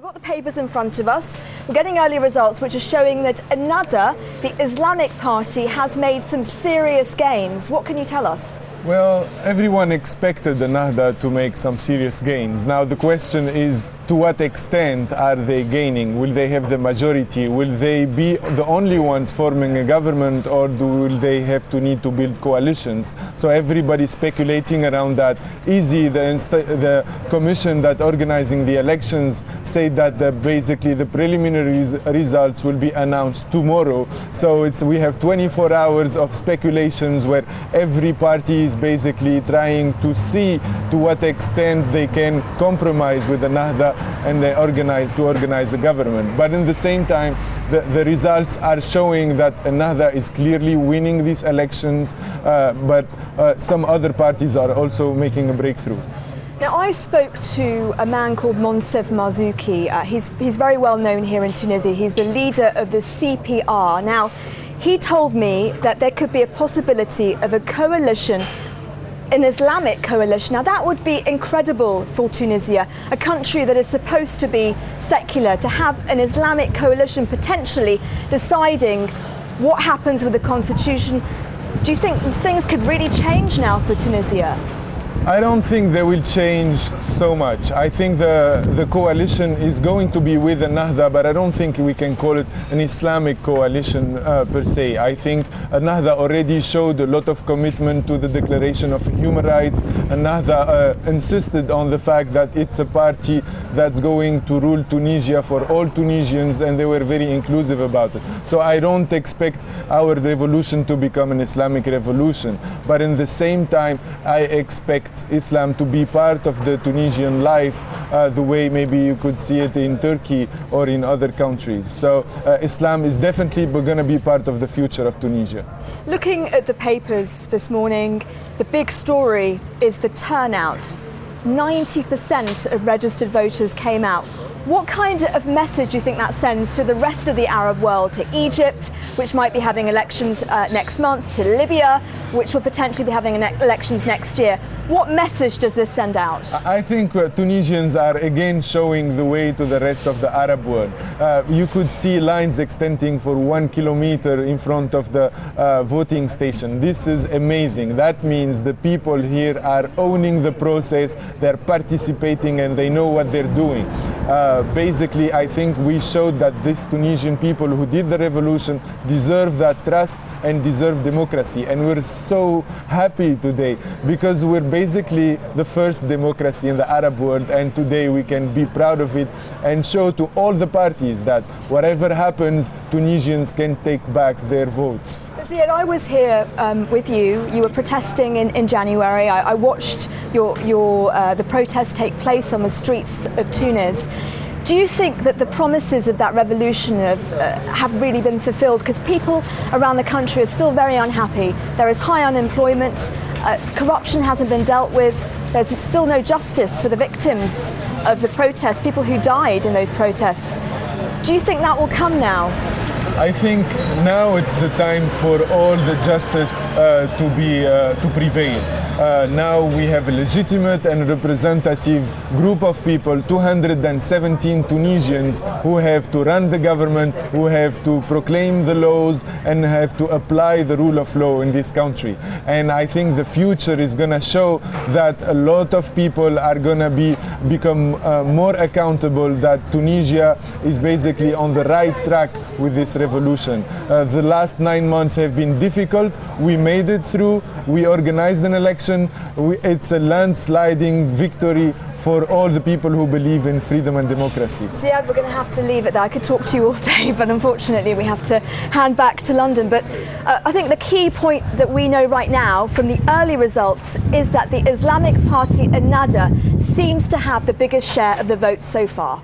got the papers in front of us. We're getting early results which are showing that Ennahda, the Islamic party, has made some serious gains. What can you tell us? Well, everyone expected Ennahda to make some serious gains. Now the question is, to what extent are they gaining? Will they have the majority? Will they be the only ones forming a government, or will they have to need to build coalitions? So everybody's speculating around that. The commission that organizing the elections said that basically the preliminary results will be announced tomorrow. So we have 24 hours of speculations where every party is basically trying to see to what extent they can compromise with the Ennahda and they organize a government. But in the same time, the results are showing that Ennahda is clearly winning these elections, but some other parties are also making a breakthrough. Now, I spoke to a man called Monsef Marzouki. He's very well known here in Tunisia. He's the leader of the CPR. Now, he told me that there could be a possibility of a coalition, an Islamic coalition. Now that would be incredible for Tunisia, a country that is supposed to be secular, to have an Islamic coalition potentially deciding what happens with the constitution. Do you think things could really change now for Tunisia? I don't think they will change so much. I think the coalition is going to be with the Ennahda, but I don't think we can call it an Islamic coalition per se. I think Ennahda already showed a lot of commitment to the Declaration of Human Rights. Ennahda insisted on the fact that it's a party that's going to rule Tunisia for all Tunisians, and they were very inclusive about it. So I don't expect our revolution to become an Islamic revolution, but in the same time I expect Islam to be part of the Tunisian life, the way maybe you could see it in Turkey or in other countries. So Islam is definitely going to be part of the future of Tunisia. Looking at the papers this morning, the big story is the turnout. 90% of registered voters came out. What kind of message do you think that sends to the rest of the Arab world, to Egypt, which might be having elections next month, to Libya, which will potentially be having elections next year? What message does this send out? I think Tunisians are again showing the way to the rest of the Arab world. You could see lines extending for 1 kilometer in front of the voting station. This is amazing. That means the people here are owning the process, they're participating, and they know what they're doing. Basically, I think we showed that these Tunisian people who did the revolution deserve that trust and deserve democracy. And we're so happy today because we're basically the first democracy in the Arab world, and today we can be proud of it and show to all the parties that whatever happens, Tunisians can take back their votes. Zied, I was here with you. You were protesting in January. I watched the protest take place on the streets of Tunis. Do you think that the promises of that revolution have really been fulfilled? Because people around the country are still very unhappy. There is high unemployment, corruption hasn't been dealt with, there's still no justice for the victims of the protests, people who died in those protests. Do you think that will come now? I think now it's the time for all the justice to prevail. Now we have a legitimate and representative group of people, 217 Tunisians, who have to run the government, who have to proclaim the laws and have to apply the rule of law in this country. And I think the future is going to show that a lot of people are going to become more accountable, that Tunisia is basically on the right track with this revolution. The last 9 months have been difficult. We made it through. We organized an election. It's a landsliding victory for all the people who believe in freedom and democracy. Zied, we're going to have to leave it there. I could talk to you all day, but unfortunately we have to hand back to London. But I think the key point that we know right now from the early results is that the Islamic party Ennahda seems to have the biggest share of the vote so far.